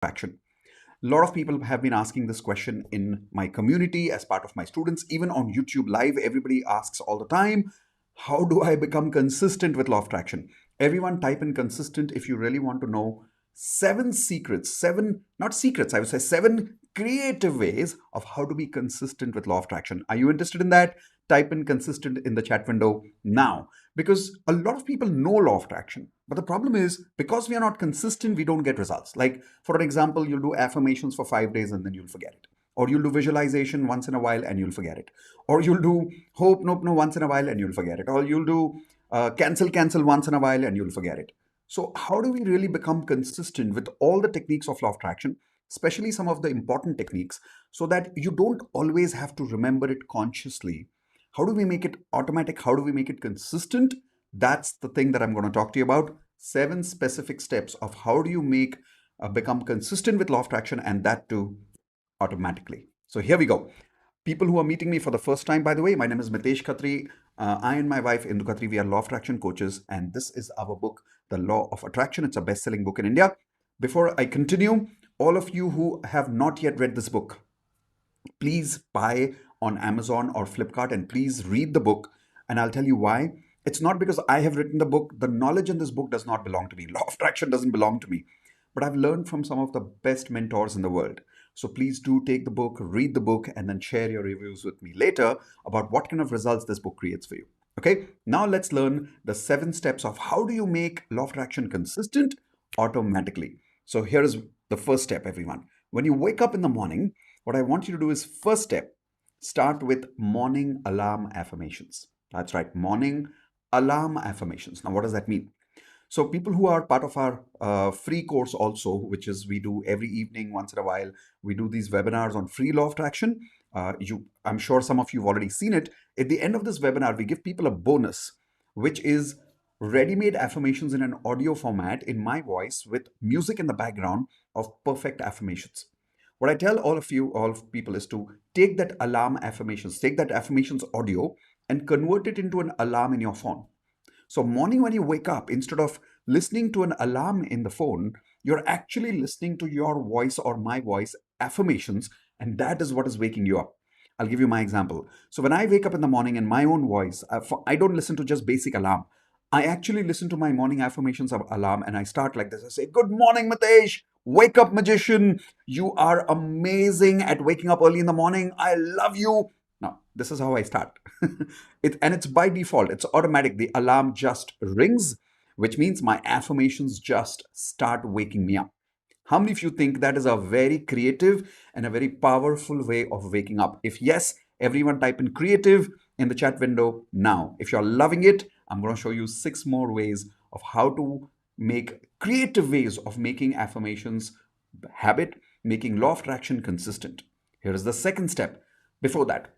attraction. A lot of people have been asking this question in my community as part of my students, even on YouTube Live. Everybody asks all the time, how do I become consistent with law of attraction? Everyone type in consistent if you really want to know seven secrets, seven, not secrets, I would say seven creative ways of how to be consistent with law of attraction. Are you interested in that? Type in consistent in the chat window now, because a lot of people know law of attraction, but the problem is because we are not consistent, we don't get results. Like, for an example, you'll do affirmations for 5 days and then you'll forget it, or you'll do visualization once in a while and you'll forget it, or you'll do hope nope no once in a while and you'll forget it, or you'll do cancel once in a while and you'll forget it. So how do we really become consistent with all the techniques of law of attraction, especially some of the important techniques, so that you don't always have to remember it consciously? How do we make it automatic? How do we make it consistent? That's the thing that I'm going to talk to you about. Seven specific steps of how do you make become consistent with law of attraction, and that too automatically. So here we go. People who are meeting me for the first time, by the way, my name is Mitesh Khatri. I and my wife Indu Khatri, we are law of attraction coaches, and this is our book, The Law of Attraction. It's a best-selling book in India. Before I continue, all of you who have not yet read this book, please buy on Amazon or Flipkart and please read the book. And I'll tell you why. It's not because I have written the book. The knowledge in this book does not belong to me. Law of attraction doesn't belong to me. But I've learned from some of the best mentors in the world. So please do take the book, read the book, and then share your reviews with me later about what kind of results this book creates for you. Okay, now let's learn the 7 steps of how do you make law of attraction consistent automatically. So here is the first step, everyone. When you wake up in the morning, what I want you to do is, first step, start with morning alarm affirmations. That's right, morning alarm affirmations. Now, what does that mean? So people who are part of our free course also, which is we do every evening, once in a while, we do these webinars on free law of attraction. I'm sure some of you have already seen it. At the end of this webinar, we give people a bonus, which is ready-made affirmations in an audio format in my voice with music in the background of perfect affirmations. What I tell all of you, all of people, is to take that alarm affirmations, take that affirmations audio and convert it into an alarm in your phone. So morning when you wake up, instead of listening to an alarm in the phone, you're actually listening to your voice or my voice affirmations, and that is what is waking you up. I'll give you my example. So when I wake up in the morning in my own voice, I don't listen to just basic alarm. I actually listen to my morning affirmations of alarm and I start like this. I say, good morning, Mitesh. Wake up, magician. You are amazing at waking up early in the morning. I love you. Now, this is how I start. And it's by default, it's automatic. The alarm just rings, which means my affirmations just start waking me up. How many of you think that is a very creative and a very powerful way of waking up? If yes, everyone type in creative in the chat window now. If you're loving it, I'm going to show you 6 more ways of how to make creative ways of making affirmations habit, making law of attraction consistent. Here is the second step. Before that,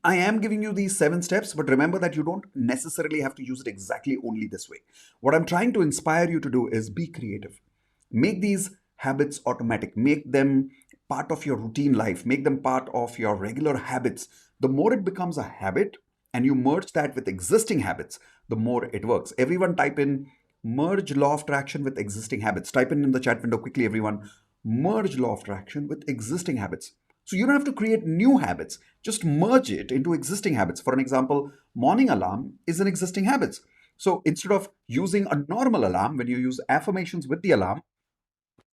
I am giving you these 7 steps, but remember that you don't necessarily have to use it exactly only this way. What I'm trying to inspire you to do is be creative. Make these habits automatic. Make them part of your routine life. Make them part of your regular habits. The more it becomes a habit and you merge that with existing habits, the more it works. Everyone type in merge law of attraction with existing habits. Type in the chat window quickly, everyone. Merge law of attraction with existing habits. So you don't have to create new habits. Just merge it into existing habits. For an example, morning alarm is an existing habit. So instead of using a normal alarm, when you use affirmations with the alarm,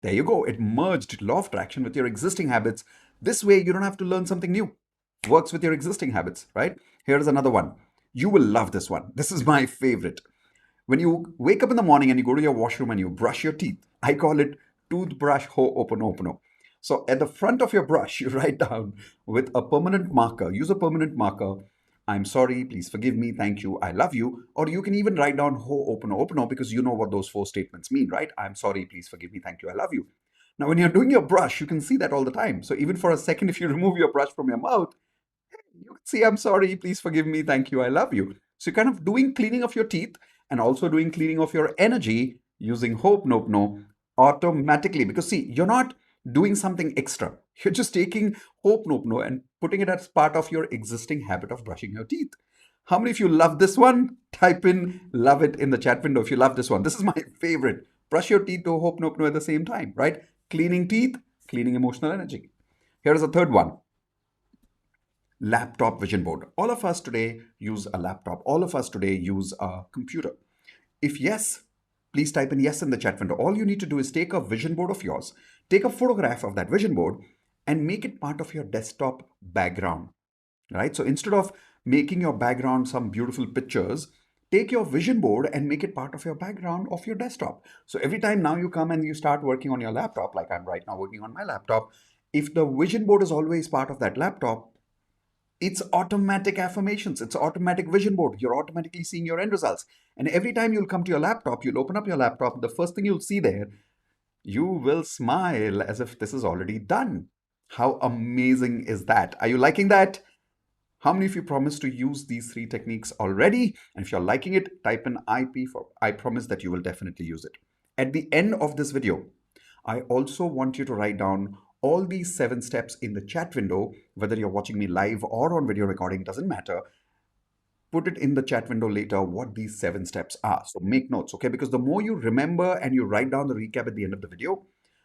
there you go. It merged law of attraction with your existing habits. This way, you don't have to learn something new. Works with your existing habits, right? Here's another one. You will love this one. This is my favorite. When you wake up in the morning and you go to your washroom and you brush your teeth, I call it toothbrush ho'oponopono. So at the front of your brush, you write down with a permanent marker, use a permanent marker, I'm sorry, please forgive me, thank you, I love you. Or you can even write down ho'oponopono because you know what those 4 statements mean, right? I'm sorry, please forgive me, thank you, I love you. Now, when you're doing your brush, you can see that all the time. So even for a second, if you remove your brush from your mouth, you can see, I'm sorry, please forgive me, thank you, I love you. So you're kind of doing cleaning of your teeth and also doing cleaning of your energy using hope, nope, no, automatically. Because see, you're not doing something extra. You're just taking hope, nope, no, and putting it as part of your existing habit of brushing your teeth. How many of you love this one? Type in love it in the chat window if you love this one. This is my favorite. Brush your teeth to hope, nope, no at the same time, right? cleaning teeth, cleaning emotional energy. Here is a third one, laptop vision board. All of us today use a laptop. All of us today use a computer. If yes, please type in yes in the chat window. All you need to do is take a vision board of yours, take a photograph of that vision board, and make it part of your desktop background. Right? So instead of making your background some beautiful pictures, take your vision board and make it part of your background of your desktop. So every time now you come and you start working on your laptop, like I'm right now working on my laptop, if the vision board is always part of that laptop, it's automatic affirmations. It's automatic vision board. You're automatically seeing your end results. And every time you'll come to your laptop, you'll open up your laptop, the first thing you'll see there, you will smile as if this is already done. How amazing is that? Are you liking that? How many of you promise to use these three techniques already? And if you're liking it, type in IP for I promise that you will definitely use it. At the end of this video, I also want you to write down all these 7 steps in the chat window, whether you're watching me live or on video recording, doesn't matter. Put it in the chat window later what these 7 steps are. So make notes, okay? Because the more you remember and you write down the recap at the end of the video,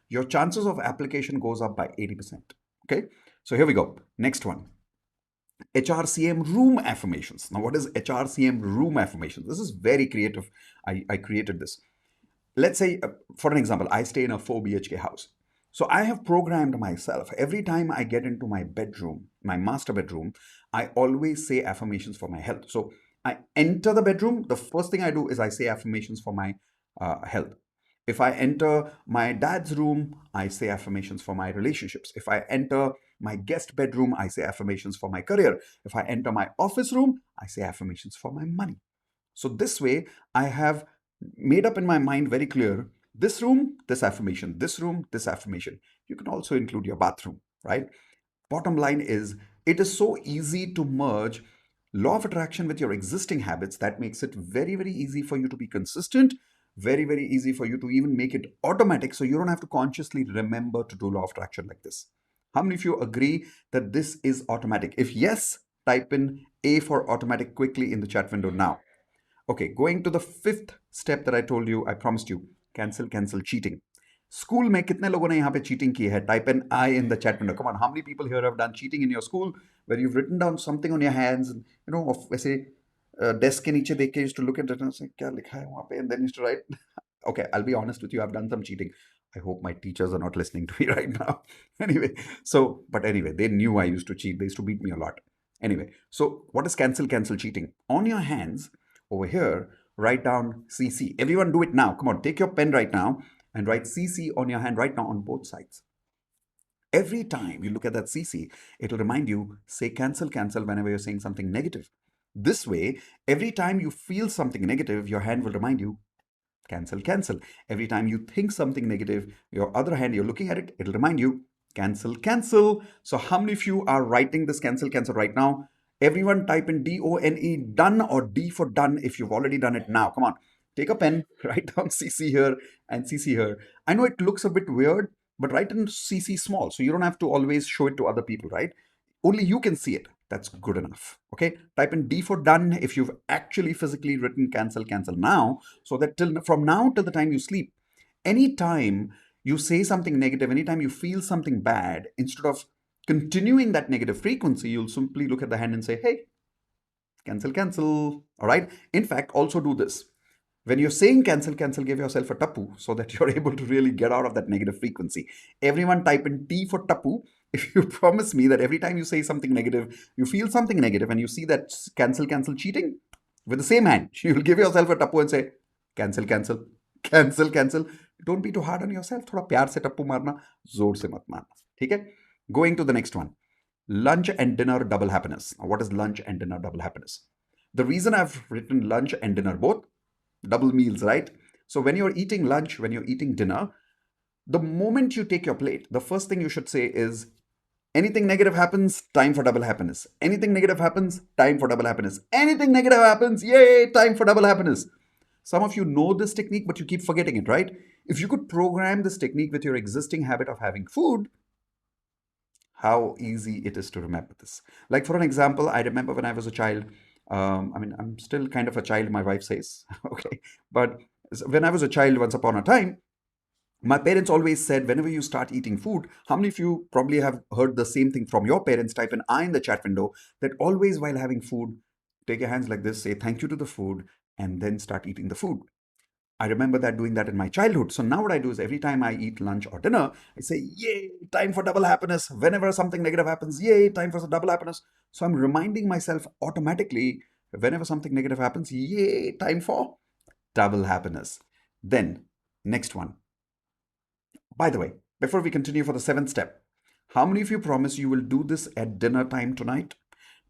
your chances of application goes up by 80%. Okay? So here we go. Next one. HRCM room affirmations. Now, what is HRCM room affirmations? This is very creative. I created this. Let's say, for an example, I stay in a 4 BHK house. So I have programmed myself. Every time I get into my bedroom, my master bedroom, I always say affirmations for my health. So I enter the bedroom, the first thing I do is I say affirmations for my health. If I enter my dad's room, I say affirmations for my relationships. If I enter my guest bedroom, I say affirmations for my career. If I enter my office room, I say affirmations for my money. So this way, I have made up in my mind very clear, this room, this affirmation, this room, this affirmation. You can also include your bathroom, right? Bottom line is, it is so easy to merge law of attraction with your existing habits that makes it very, very easy for you to be consistent, very, very easy for you to even make it automatic so you don't have to consciously remember to do law of attraction like this. How many of you agree that this is automatic? If yes, type in A for automatic quickly in the chat window now. Okay, going to the 5th step that I told you, I promised you, cancel cheating. School में कितने लोगों ने यहाँ पे cheating की है? Type an I in the chat window. Come on, how many people here have done cheating in your school where you've written down something on your hands and वैसे desk के नीचे देख के used to look at it and say क्या लिखा है वहाँ पे and then used to write. Okay, I'll be honest with you, I've done some cheating. I hope my teachers are not listening to me right now. But anyway, they knew I used to cheat. They used to beat me a lot. Anyway, so what is cancel cheating? On your hands, over here, write down CC. Everyone do it now. Come on, take your pen right now and write CC on your hand right now on both sides. Every time you look at that CC, it'll remind you, say cancel whenever you're saying something negative. This way, every time you feel something negative, your hand will remind you, cancel. Every time you think something negative, your other hand, you're looking at it, it'll remind you, cancel. So how many of you are writing this cancel right now? Everyone type in DONE, done, or D for done if you've already done it now. Come on, take a pen, write down CC here and CC here. I know it looks a bit weird, but write in CC small so you don't have to always show it to other people, right? Only you can see it. That's good enough. Okay, type in D for done if you've actually physically written cancel now, so that from now till the time you sleep, anytime you say something negative, anytime you feel something bad, instead of continuing that negative frequency, you'll simply look at the hand and say, hey, cancel. All right. In fact, also do this. When you're saying cancel, give yourself a tapu so that you're able to really get out of that negative frequency. Everyone type in T for tapu if you promise me that every time you say something negative, you feel something negative and you see that cancel cheating, with the same hand, you'll give yourself a tapu and say, cancel. Don't be too hard on yourself. थोड़ा प्यार से टप्पू मारना, जोर से मत मारना. ठीक है? Going to the next one. Lunch and dinner double happiness. Now, what is lunch and dinner double happiness? The reason I've written lunch and dinner both, double meals, right? So when you're eating lunch, when you're eating dinner, the moment you take your plate, the first thing you should say is, anything negative happens, time for double happiness. Anything negative happens, time for double happiness. Anything negative happens, yay, time for double happiness. Some of you know this technique, but you keep forgetting it, right? If you could program this technique with your existing habit of having food, how easy it is to remember this. Like for an example, I remember when I was a child, I'm still kind of a child, my wife says, okay. But when I was a child, once upon a time, My parents always said, whenever you start eating food, how many of you probably have heard the same thing from your parents? Type an I in the chat window, that always while having food, take your hands like this, say thank you to the food, and then start eating the food. I remember that doing that in my childhood. So now what I do is every time I eat lunch or dinner, I say, yay, time for double happiness. Whenever something negative happens, yay, time for some double happiness. So I'm reminding myself automatically, whenever something negative happens, yay, time for double happiness. Then, next one. By the way, before we continue for the seventh step, how many of you promise you will do this at dinner time tonight?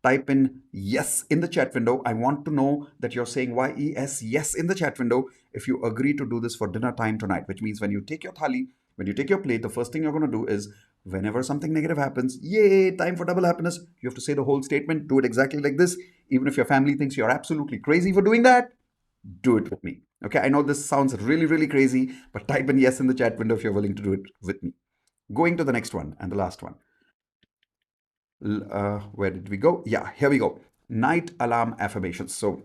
Type in yes in the chat window. I want to know that you're saying yes in the chat window if you agree to do this for dinner time tonight, which means when you take your thali, when you take your plate, the first thing you're going to do is whenever something negative happens, yay, time for double happiness. You have to say the whole statement, do it exactly like this. Even if your family thinks you're absolutely crazy for doing that, do it with me. Okay, I know this sounds really, really crazy, but type in yes in the chat window if you're willing to do it with me. Going to the next one and the last one. Where did we go? Yeah, here we go. Night alarm affirmations. So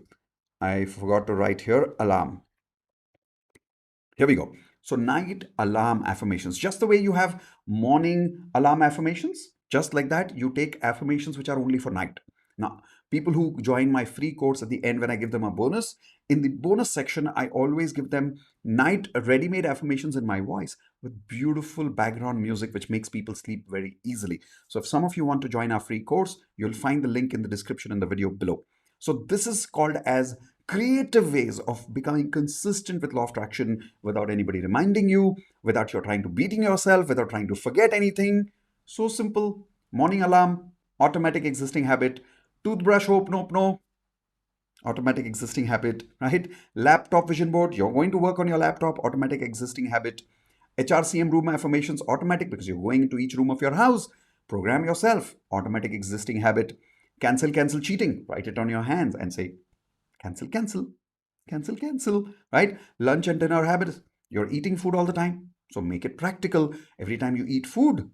I forgot to write here alarm. Here we go. So, night alarm affirmations, just the way you have morning alarm affirmations, just like that, you take affirmations which are only for night. Now, people who join my free course at the end, when I give them a bonus, in the bonus section, I always give them night ready made affirmations in my voice with beautiful background music, which makes people sleep very easily. So, if some of you want to join our free course, you'll find the link in the description in the video below. So, this is called as creative ways of becoming consistent with law of attraction without anybody reminding you, without you're trying to beating yourself, without trying to forget anything. So simple. Morning alarm, automatic existing habit. Toothbrush, hope, nope, no, automatic existing habit, right? Laptop vision board, you're going to work on your laptop, automatic existing habit. HRCM room affirmations, automatic because you're going into each room of your house. Program yourself, automatic existing habit. Cancel cheating, write it on your hands and say, cancel, cancel, cancel, right? Lunch and dinner habits. You're eating food all the time. So make it practical. Every time you eat food,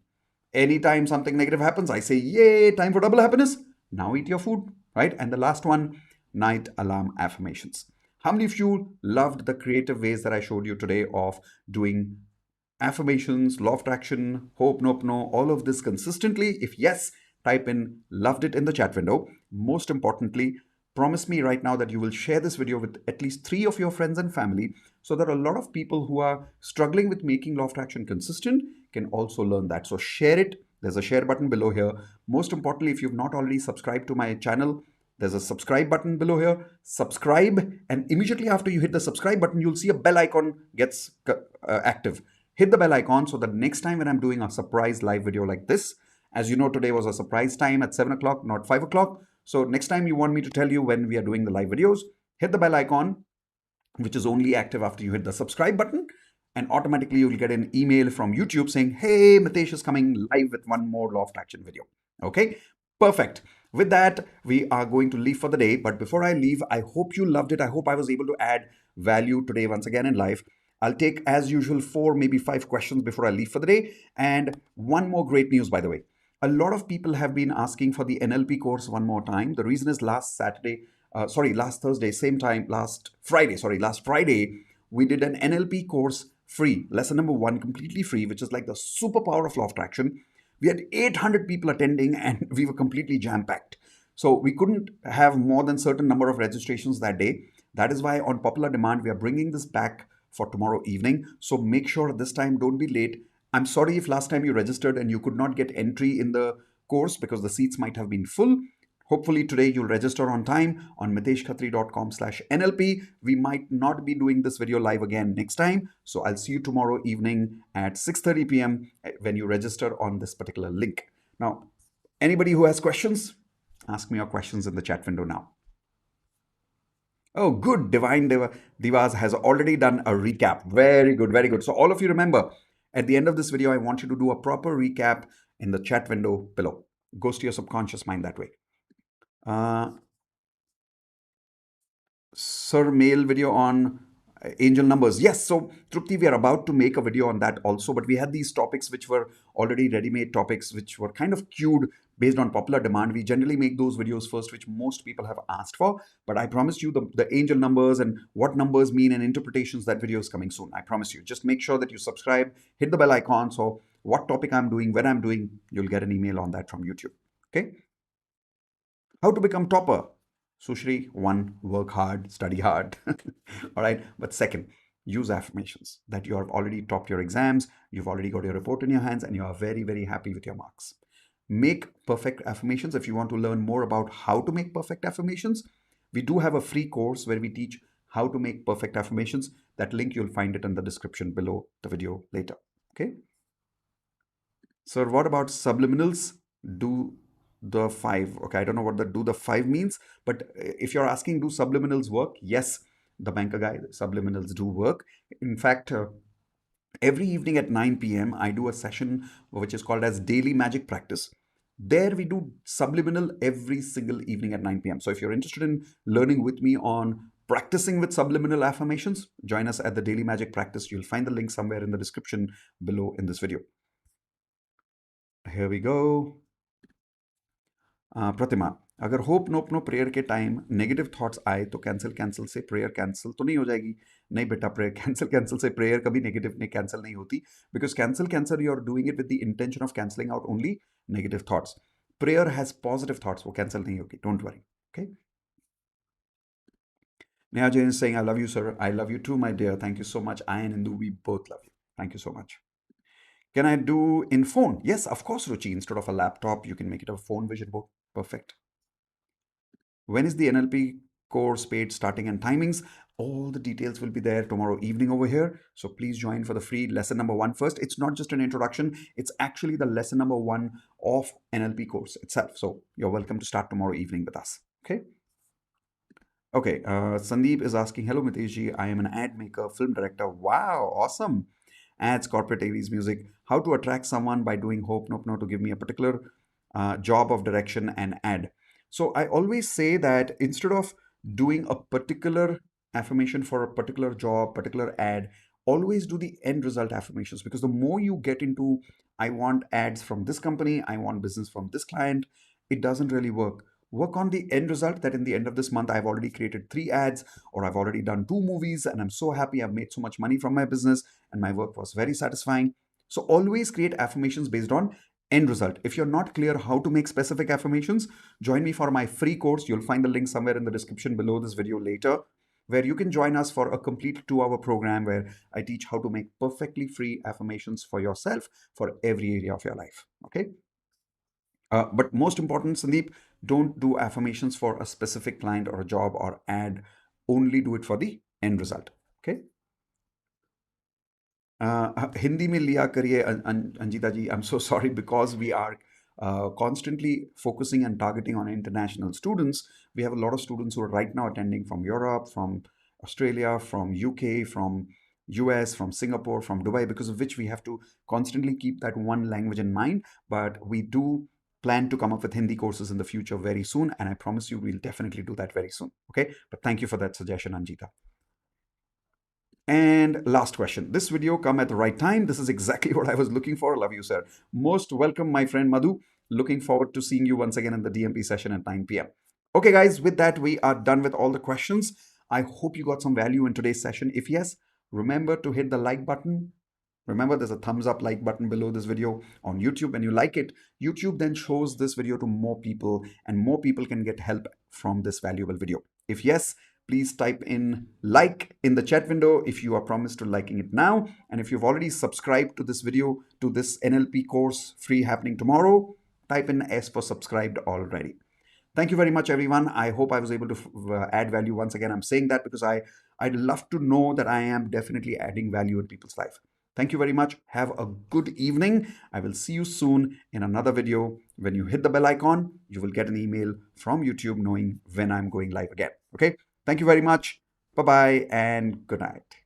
anytime something negative happens, I say, yay, time for double happiness. Now eat your food, right? And the last one, night alarm affirmations. How many of you loved the creative ways that I showed you today of doing affirmations, law of attraction, hope, nope, no, all of this consistently? If yes, type in loved it in the chat window. Most importantly, promise me right now that you will share this video with at least 3 of your friends and family so that a lot of people who are struggling with making law of attraction consistent can also learn that. So share it. There's a share button below here. Most importantly, if you've not already subscribed to my channel, there's a subscribe button below here. Subscribe, and immediately after you hit the subscribe button, you'll see a bell icon gets active. Hit the bell icon so that next time when I'm doing a surprise live video like this, as you know, today was a surprise time at 7 o'clock, not 5 o'clock. So next time you want me to tell you when we are doing the live videos, hit the bell icon, which is only active after you hit the subscribe button. And automatically you'll get an email from YouTube saying, hey, Mitesh is coming live with one more law of attraction video. Okay, perfect. With that, we are going to leave for the day. But before I leave, I hope you loved it. I hope I was able to add value today once again in life. I'll take, as usual, 4, maybe 5 questions before I leave for the day. And one more great news, by the way. A lot of people have been asking for the NLP course one more time. The reason is last Thursday, same time, last Friday, we did an NLP course free, lesson number 1, completely free, which is like the superpower of law of attraction. We had 800 people attending and we were completely jam packed. So we couldn't have more than certain number of registrations that day. That is why on popular demand, we are bringing this back for tomorrow evening. So make sure this time don't be late. I'm sorry if last time you registered and you could not get entry in the course because the seats might have been full. Hopefully today you'll register on time on miteshkhatri.com/NLP. We might not be doing this video live again next time. So I'll see you tomorrow evening at 6:30 p.m. when you register on this particular link. Now, anybody who has questions, ask me your questions in the chat window now. Oh, good. Divas has already done a recap. Very good, very good. So all of you remember, at the end of this video, I want you to do a proper recap in the chat window below. Goes to your subconscious mind that way. Sir, mail video on angel numbers. Yes, so Trupti, we are about to make a video on that also, but we had these topics which were already ready-made topics which were kind of queued based on popular demand. We generally make those videos first, which most people have asked for. But I promise you the angel numbers and what numbers mean and interpretations, that video is coming soon. I promise you. Just make sure that you subscribe, hit the bell icon. So what topic I'm doing, when I'm doing, you'll get an email on that from YouTube. Okay. How to become topper? Sushri, one, work hard, study hard. All right. But second, use affirmations that you have already topped your exams, you've already got your report in your hands, and you are very, very happy with your marks. Make perfect affirmations. If you want to learn more about how to make perfect affirmations, we do have a free course where we teach how to make perfect affirmations. That link, you'll find it in the description below the video later. Okay. Sir, what about subliminals? Do the five. Okay, I don't know what the do the five means, but if you're asking, do subliminals work? Yes, the banker guy, subliminals do work. In fact, every evening at 9 p.m., I do a session which is called as Daily Magic Practice. There we do subliminal every single evening at 9 p.m. So if you're interested in learning with me on practicing with subliminal affirmations, join us at the Daily Magic Practice. You'll find the link somewhere in the description below in this video. Here we go. Pratima, अगर होप नोप नो prayer के time negative thoughts आए तो cancel cancel से prayer cancel तो नहीं हो जाएगी? नहीं बेटा, प्रेयर कैंसिल कैंसिल से प्रेयर कभी नेगेटिव नहीं कैंसिल नहीं होती, because cancel cancel you are doing it with the intention of cancelling out only negative thoughts. Prayer has positive thoughts, वो कैंसिल नहीं होगी, don't worry. Okay. Neha Jain is saying, I love you, sir. I love you too, my dear. Thank you so much. I and Indu, we both love you. Thank you so much. Can I do in phone? Yes, of course, Ruchi. Instead of a laptop, you can make it a phone vision board. Perfect. When is the NLP course paid starting and timings? All the details will be there tomorrow evening over here. So please join for the free lesson number 1 first. It's not just an introduction, it's actually the lesson number 1 of NLP course itself. So you're welcome to start tomorrow evening with us. Okay. Okay. Sandeep is asking, hello, Mitesh. I am an ad maker, film director. Wow, awesome. Ads, corporate AVs, music. How to attract someone by doing Hope Nope No to give me a particular job of direction and ad. So I always say that instead of doing a particular affirmation for a particular job, particular ad, always do the end result affirmations, because the more you get into, I want ads from this company, I want business from this client, it doesn't really work. Work on the end result, that in the end of this month, I've already created 3 ads, or I've already done 2 movies, and I'm so happy I've made so much money from my business, and my work was very satisfying. So always create affirmations based on end result. If you're not clear how to make specific affirmations, join me for my free course. You'll find the link somewhere in the description below this video later, where you can join us for a complete 2-hour program where I teach how to make perfectly free affirmations for yourself for every area of your life. Okay. But most important, Sandeep, don't do affirmations for a specific client or a job or ad. Only do it for the end result. Okay. Hindi में लिया करिए अंजिता जी. I'm so sorry, because we are constantly focusing and targeting on international students. We have a lot of students who are right now attending from Europe, from Australia, from UK, from US, from Singapore, from Dubai, because of which we have to constantly keep that one language in mind. But we do plan to come up with Hindi courses in the future very soon, and I promise you we'll definitely do that very soon. Okay, but thank you for that suggestion, Anjita. And last question. This video come at the right time. This is exactly what I was looking for. Love you, sir. Most welcome, my friend Madhu. Looking forward to seeing you once again in the DMP session at 9 p.m. Okay, guys, with that, we are done with all the questions. I hope you got some value in today's session. If yes, remember to hit the like button. Remember, there's a thumbs up like button below this video on YouTube. When you like it, YouTube then shows this video to more people, and more people can get help from this valuable video. If yes, please type in like in the chat window if you are promised to liking it now. And if you've already subscribed to this video, to this NLP course free happening tomorrow, type in S for subscribed already. Thank you very much, everyone. I hope I was able to add value once again. I'm saying that because I'd love to know that I am definitely adding value in people's life. Thank you very much. Have a good evening. I will see you soon in another video. When you hit the bell icon, you will get an email from YouTube knowing when I'm going live again. Okay. Thank you very much. Bye-bye and good night.